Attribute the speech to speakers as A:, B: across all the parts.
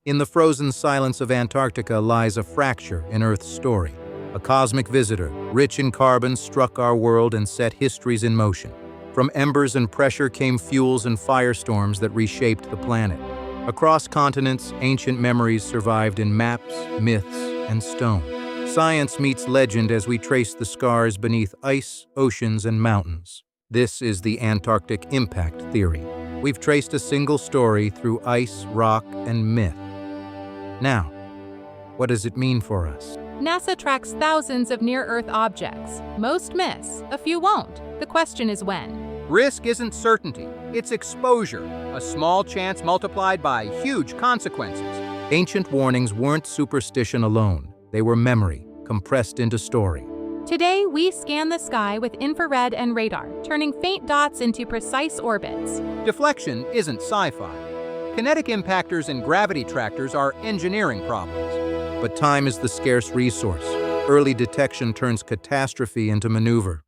A: In the frozen silence of Antarctica lies a fracture in Earth's story. A cosmic visitor, rich in carbon, struck our world and set histories in motion. From embers and pressure came fuels and firestorms that reshaped the planet. Across continents, ancient memories survived in maps, myths, and stone. Science meets legend as we trace the scars beneath ice, oceans, and mountains. This is the Antarctic impact theory. We've traced a single story through ice, rock, and myth. Now, what does it mean for us?
B: NASA tracks thousands of near-Earth objects. Most miss, a few won't. The question is when.
C: Risk isn't certainty, it's exposure, a small chance multiplied by huge consequences.
A: Ancient warnings weren't superstition alone. They were memory, compressed into story.
B: Today, we scan the sky with infrared and radar, turning faint dots into precise orbits.
C: Deflection isn't sci-fi. Kinetic impactors and gravity tractors are engineering problems.
A: But time is the scarce resource. Early detection turns catastrophe into maneuver.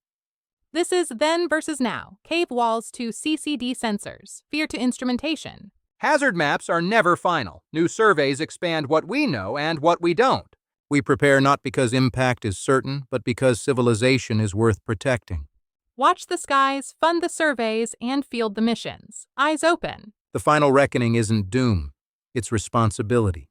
B: This is then versus now. Cave walls to CCD sensors. Fear to instrumentation.
C: Hazard maps are never final. New surveys expand what we know and what we don't.
A: We prepare not because impact is certain, but because civilization is worth protecting.
B: Watch the skies, fund the surveys, and field the missions. Eyes open.
A: The final reckoning isn't doom, it's responsibility.